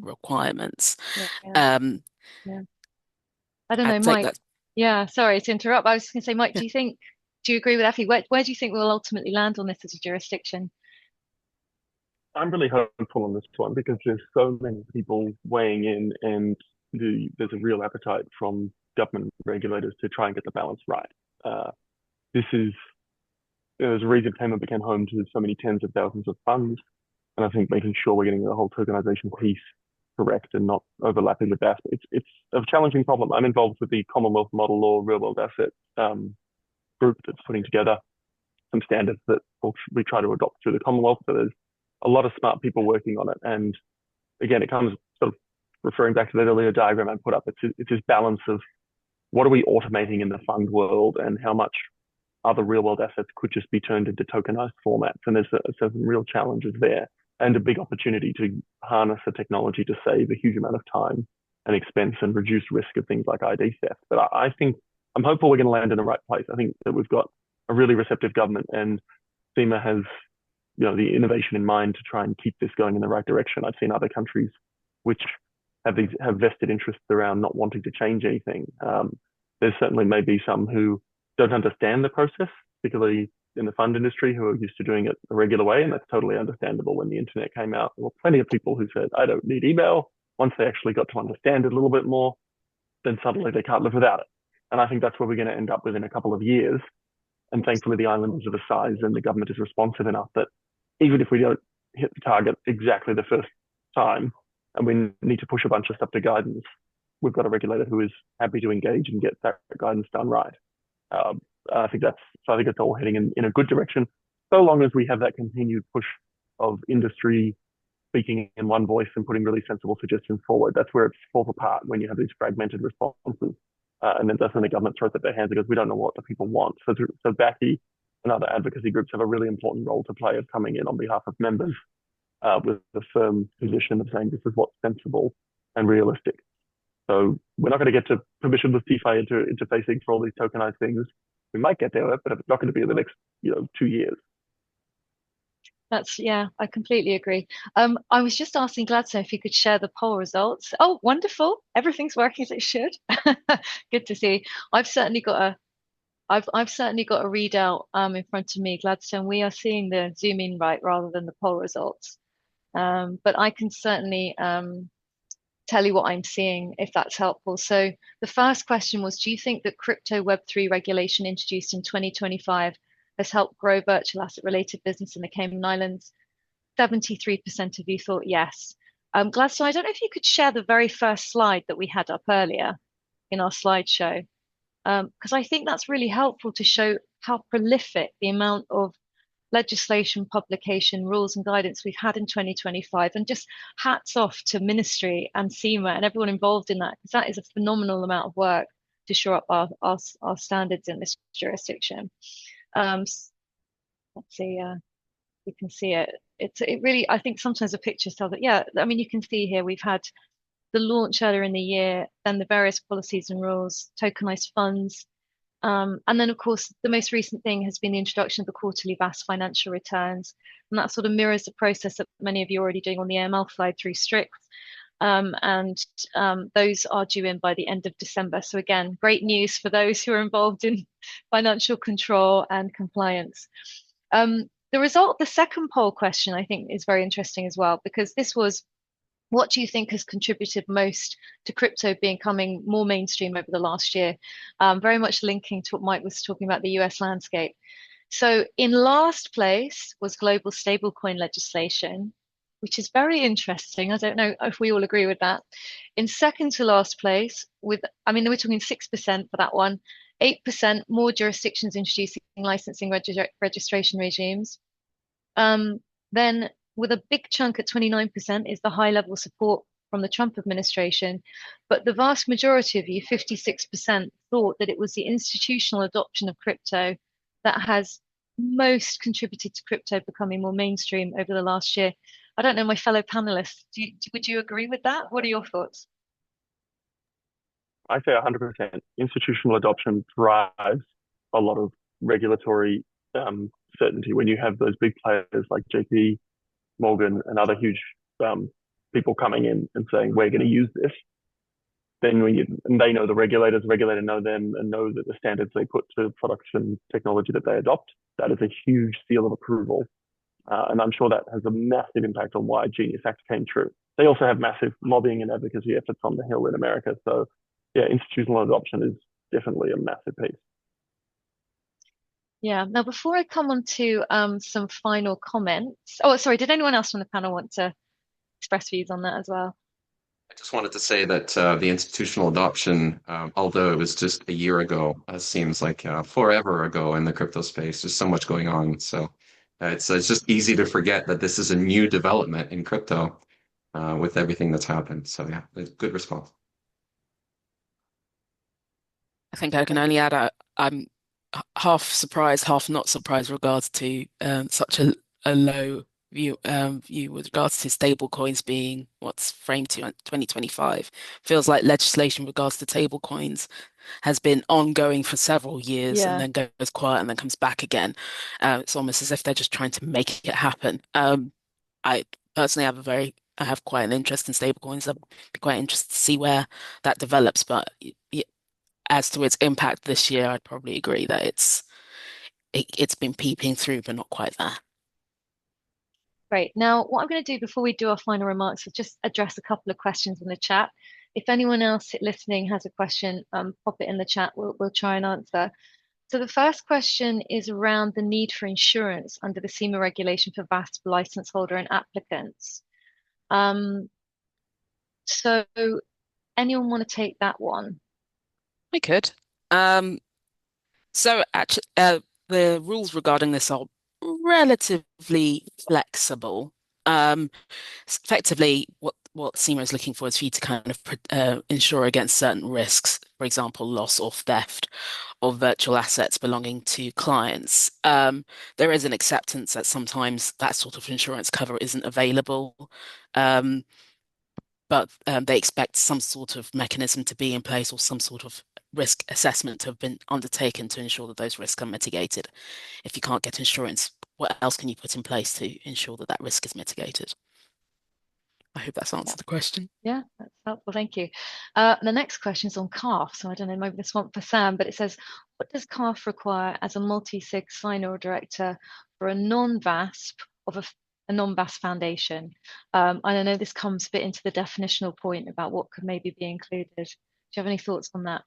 requirements? Yeah. I don't know, I'd say Mike. that Yeah, sorry to interrupt. I was just going to say, Mike, do you agree with Effie? Where do you think we'll ultimately land on this as a jurisdiction? I'm really hopeful on this one because there's so many people weighing in, and there's a real appetite from government regulators to try and get the balance right. There's a reason Cayman became home to so many tens of thousands of funds, and I think making sure we're getting the whole tokenization piece correct and not overlapping with that. It's a challenging problem. I'm involved with the Commonwealth Model Law Real World Asset group that's putting together some standards that we try to adopt through the Commonwealth. So there's a lot of smart people working on it. And again, it comes sort of referring back to that earlier diagram I put up. It's this balance of what are we automating in the fund world and how much other real world assets could just be turned into tokenized formats. And there's some real challenges there and a big opportunity to harness the technology to save a huge amount of time and expense and reduce risk of things like ID theft. But I think I'm hopeful we're going to land in the right place. I think that we've got a really receptive government, and CIMA has, the innovation in mind to try and keep this going in the right direction. I've seen other countries which have vested interests around not wanting to change anything. There's certainly maybe some who don't understand the process, particularly in the fund industry, who are used to doing it a regular way, and that's totally understandable. When the internet came out, there were plenty of people who said, I don't need email. Once they actually got to understand it a little bit more, then suddenly they can't live without it. And I think that's where we're going to end up within a couple of years. And thankfully, the island is of a size and the government is responsive enough that even if we don't hit the target exactly the first time, and we need to push a bunch of stuff to guidance, we've got a regulator who is happy to engage and get that guidance done right. I think it's all heading in a good direction, so long as we have that continued push of industry speaking in one voice and putting really sensible suggestions forward. That's where it falls apart, when you have these fragmented responses. And then that's when the government throws up their hands because we don't know what the people want. So BACI and other advocacy groups have a really important role to play of coming in on behalf of members with a firm position of saying this is what's sensible and realistic. So we're not going to get to permissionless DeFi interfacing for all these tokenized things. We might get there, but it's not going to be in the next 2 years. I completely agree. I was just asking Gladstone if you could share the poll results. Oh, wonderful. Everything's working as it should. Good to see. I've certainly got I've certainly got a readout in front of me, Gladstone. We are seeing the zoom in right rather than the poll results. But I can certainly tell you what I'm seeing if that's helpful. So the first question was, do you think that crypto Web3 regulation introduced in 2025 has helped grow virtual asset related business in the Cayman Islands? 73% of you thought yes. Gladstone, I don't know if you could share the very first slide that we had up earlier in our slideshow, because I think that's really helpful to show how prolific the amount of legislation, publication, rules and guidance we've had in 2025. And just hats off to Ministry and SEMA and everyone involved in that, because that is a phenomenal amount of work to shore up our standards in this jurisdiction. Let's see, you can see it. It really, I think sometimes the pictures tell that, yeah, I mean, you can see here we've had the launch earlier in the year, then the various policies and rules, tokenized funds. And then, of course, the most recent thing has been the introduction of the quarterly VAS financial returns. And that sort of mirrors the process that many of you are already doing on the AML side through Strix. Those are due in by the end of December. So again, great news for those who are involved in financial control and compliance. The result, the second poll question, I think is very interesting as well, because this was, what do you think has contributed most to crypto becoming more mainstream over the last year? Very much linking to what Mike was talking about, the US landscape. So in last place was global stablecoin legislation, which is very interesting. I don't know if we all agree with that. In second to last place, we're talking 6% for that one, 8% more jurisdictions introducing licensing registration regimes. Then with a big chunk at 29% is the high level support from the Trump administration. But the vast majority of you, 56%, thought that it was the institutional adoption of crypto that has most contributed to crypto becoming more mainstream over the last year. I don't know, my fellow panelists, would you agree with that? What are your thoughts? I say 100%. Institutional adoption drives a lot of regulatory certainty. When you have those big players like JP Morgan and other huge people coming in and saying, we're going to use this, then and they know the regulators know them and know that the standards they put to production technology that they adopt, that is a huge seal of approval. And I'm sure that has a massive impact on why Genius Act came true. They also have massive lobbying and advocacy efforts on the Hill in America. So yeah, institutional adoption is definitely a massive piece. Yeah. Now, before I come on to some final comments, oh, sorry, did anyone else from the panel want to express views on that as well? I just wanted to say that the institutional adoption, although it was just a year ago, seems like forever ago in the crypto space. There's so much going on. So it's just easy to forget that this is a new development in crypto with everything that's happened. So yeah, good response. I think I can only add I'm half surprised, half not surprised regards to such a low view with regards to stable coins being what's framed to 2025. Feels like legislation regards to stable coins has been ongoing for several years and then goes quiet and then comes back again. It's almost as if they're just trying to make it happen. I personally have quite an interest in stable coins. I'd be quite interested to see where that develops, but as to its impact this year, I'd probably agree that it's been peeping through, but not quite there. Great. Now, what I'm going to do before we do our final remarks is just address a couple of questions in the chat. If anyone else listening has a question, pop it in the chat. We'll try and answer. So the first question is around the need for insurance under the SEMA regulation for VASP license holder and applicants. So anyone want to take that one? I could. So actually, the rules regarding this are relatively flexible. Effectively, what SEMA is looking for is for you to kind of insure against certain risks, for example, loss or theft of virtual assets belonging to clients. There is an acceptance that sometimes that sort of insurance cover isn't available. But they expect some sort of mechanism to be in place or some sort of risk assessment to have been undertaken to ensure that those risks are mitigated. If you can't get insurance, what else can you put in place to ensure that that risk is mitigated? I hope that's answered the question. Yeah, that's helpful. Thank you. The next question is on CARF. So I don't know, maybe this one for Sam, but it says, what does CARF require as a multi-sig signer or director for a non-VASP of a non-VASP foundation? And I know this comes a bit into the definitional point about what could maybe be included. Do you have any thoughts on that?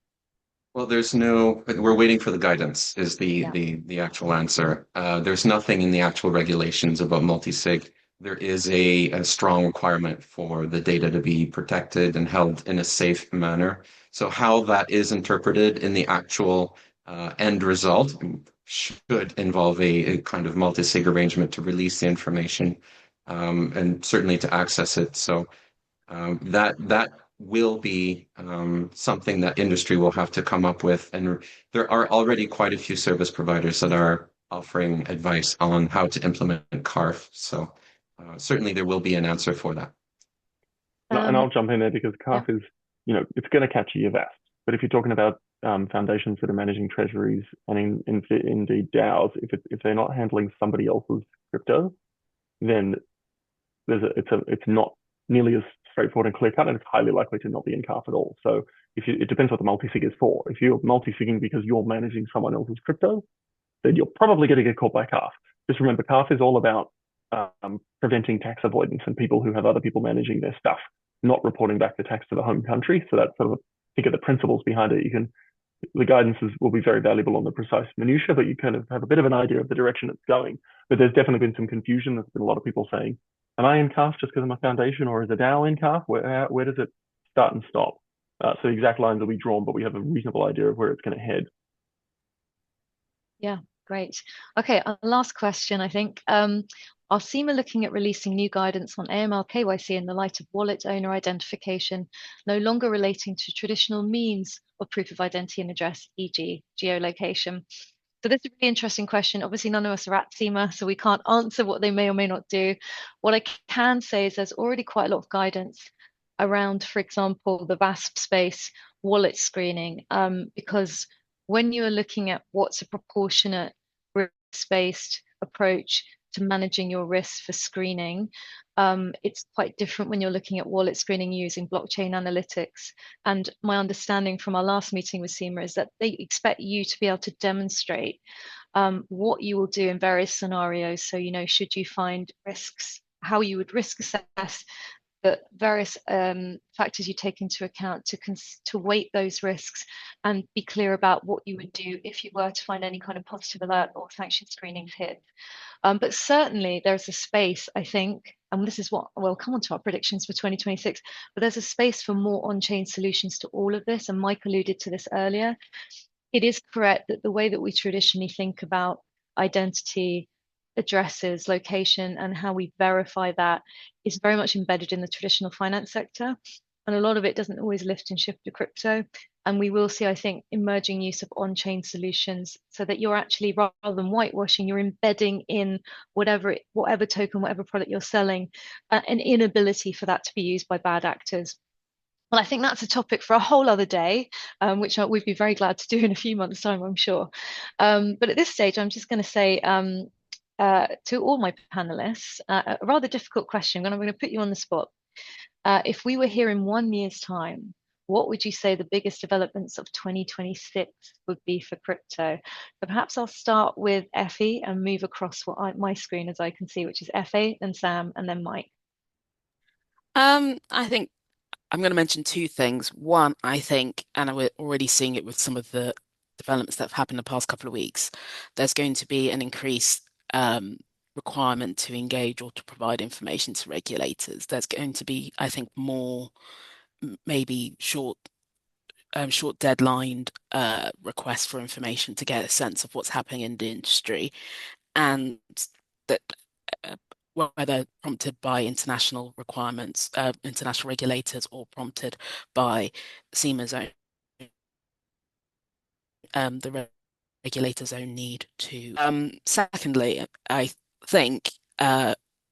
Well, we're waiting for the guidance is the actual answer. There's nothing in the actual regulations about multi-sig. There is a strong requirement for the data to be protected and held in a safe manner. So how that is interpreted in the actual end result should involve a kind of multi-sig arrangement to release the information and certainly to access it. So that will be something that industry will have to come up with. And there are already quite a few service providers that are offering advice on how to implement CARF. So certainly there will be an answer for that. And I'll jump in there because CARF is, it's going to catch a year vast. But if you're talking about foundations that are managing treasuries and indeed DAOs, if they're not handling somebody else's crypto, then it's not nearly as straightforward and clear cut, and it's highly likely to not be in CARF at all. So it depends what the multi-sig is for. If you're multi-sigging because you're managing someone else's crypto, then you're probably going to get caught by CARF. Just remember, CARF is all about preventing tax avoidance and people who have other people managing their stuff, not reporting back the tax to the home country. So that's sort of think of the principles behind it. The guidances will be very valuable on the precise minutiae, but you kind of have a bit of an idea of the direction it's going. But there's definitely been some confusion. There's been a lot of people saying, am I in CARF just because I'm a foundation, or is a DAO in CARF? Where does it start and stop? So the exact lines will be drawn, but we have a reasonable idea of where it's going to head. Yeah, great. Okay, last question, I think. Are CIMA looking at releasing new guidance on AML KYC in the light of wallet owner identification, no longer relating to traditional means of proof of identity and address, e.g. geolocation? So this is a really interesting question. Obviously, none of us are at CIMA, so we can't answer what they may or may not do. What I can say is there's already quite a lot of guidance around, for example, the VASP space, wallet screening, because when you are looking at what's a proportionate risk-based approach to managing your risks for screening, it's quite different when you're looking at wallet screening using blockchain analytics. And my understanding from our last meeting with CIMA is that they expect you to be able to demonstrate what you will do in various scenarios. So, should you find risks, how you would risk assess the various factors you take into account to weight those risks and be clear about what you would do if you were to find any kind of positive alert or sanction screenings hit. But certainly there's a space, I think, and this is what we'll come on to our predictions for 2026, but there's a space for more on-chain solutions to all of this. And Mike alluded to this earlier. It is correct that the way that we traditionally think about identity, addresses, location, and how we verify that is very much embedded in the traditional finance sector. And a lot of it doesn't always lift and shift to crypto. And we will see, I think, emerging use of on-chain solutions so that you're actually, rather than whitewashing, you're embedding in whatever token, whatever product you're selling, an inability for that to be used by bad actors. Well, I think that's a topic for a whole other day, which we'd be very glad to do in a few months' time, I'm sure. But at this stage, I'm just going to say to all my panelists, a rather difficult question, and I'm going to put you on the spot. If we were here in 1 year's time, what would you say the biggest developments of 2026 would be for crypto? So perhaps I'll start with Efe and move across my screen as I can see, which is Efe, then Sam, and then Mike. I think I'm going to mention two things. One, I think, and we're already seeing it with some of the developments that have happened in the past couple of weeks, there's going to be an increased requirement to engage or to provide information to regulators. There's going to be, I think, more maybe short deadline requests for information to get a sense of what's happening in the industry, and that whether prompted by international requirements, international regulators, or prompted by CIMA's own, the regulator's own need to. Secondly, I think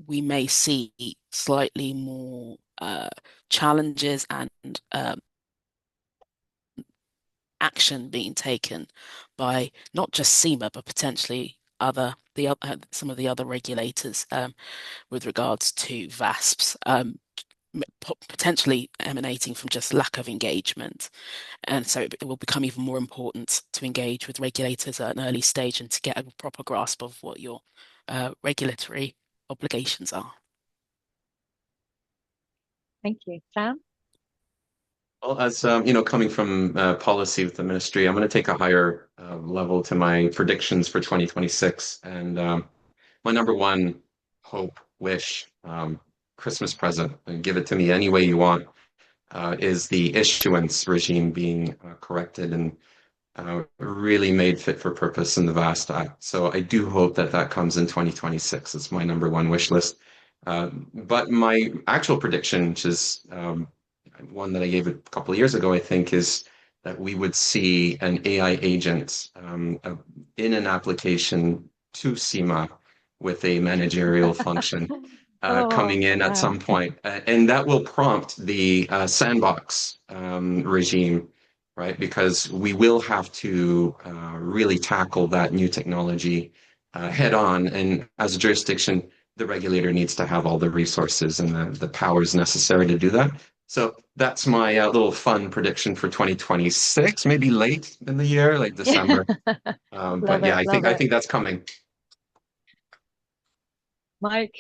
we may see slightly more challenges and action being taken by not just CIMA, but potentially some of the other regulators with regards to VASPs. potentially emanating from just lack of engagement. And so it will become even more important to engage with regulators at an early stage and to get a proper grasp of what your regulatory obligations are. Thank you. Sam? Well, as coming from policy with the ministry, I'm going to take a higher level to my predictions for 2026. And my number one hope, wish, Christmas present, and give it to me any way you want, is the issuance regime being corrected and really made fit for purpose in the VAST Act. So I do hope that that comes in 2026. It's my number one wish list. But my actual prediction, which is one that I gave a couple of years ago, I think, is that we would see an AI agent in an application to CIMA with a managerial function coming in at some point. And that will prompt the sandbox regime, right? Because we will have to really tackle that new technology head on. And as a jurisdiction, the regulator needs to have all the resources and the powers necessary to do that. So that's my little fun prediction for 2026, maybe late in the year, like December. But yeah, I think that's coming. Mike?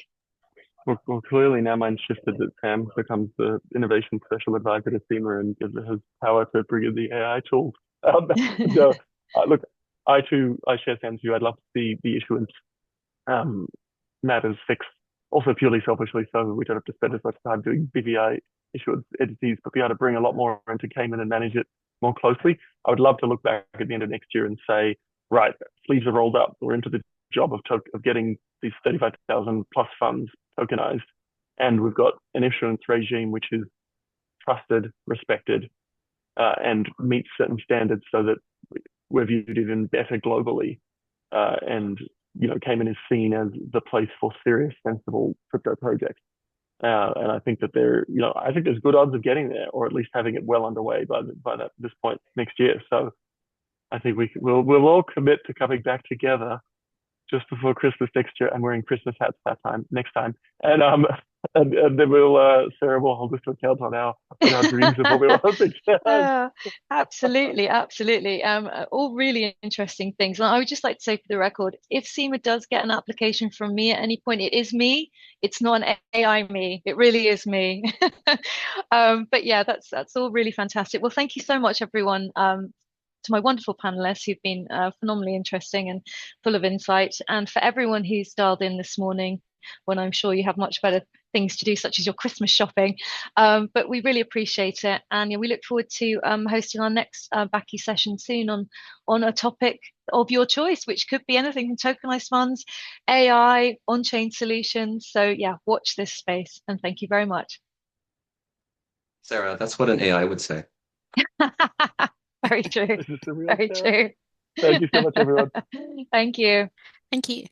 Well, clearly now mine's shifted that Sam becomes the innovation special advisor to CIMA and gives his power to bring in the AI tools. So, look, I share Sam's view. I'd love to see the issuance matters fixed, also purely selfishly, so we don't have to spend as much time doing BVI issuance entities, but be able to bring a lot more into Cayman and manage it more closely. I would love to look back at the end of next year and say, right, sleeves are rolled up. We're into the job of getting these 35,000 plus funds tokenized. And we've got an issuance regime which is trusted, respected, and meets certain standards so that we're viewed even better globally. And, Cayman is seen as the place for serious, sensible crypto projects. And I think that I think there's good odds of getting there, or at least having it well underway by this point next year. So I think we'll all commit to coming back together just before Christmas next year and wearing Christmas hats next time. And then Sarah will hold us to account on our dreams of what we want to fix. Absolutely. All really interesting things. And I would just like to say for the record, if CIMA does get an application from me at any point, it is me. It's not an AI me. It really is me. But yeah, that's all really fantastic. Well, thank you so much, everyone. To my wonderful panelists who've been phenomenally interesting and full of insight, and for everyone who's dialed in this morning when I'm sure you have much better things to do, such as your Christmas shopping. But we really appreciate it, and we look forward to hosting our next BACI session soon on a topic of your choice, which could be anything from tokenized funds, AI, on-chain solutions. So yeah, watch this space, and thank you very much. Sarah, that's what an AI would say. Very true. Very true. Thank you so much, everyone. Thank you. Thank you.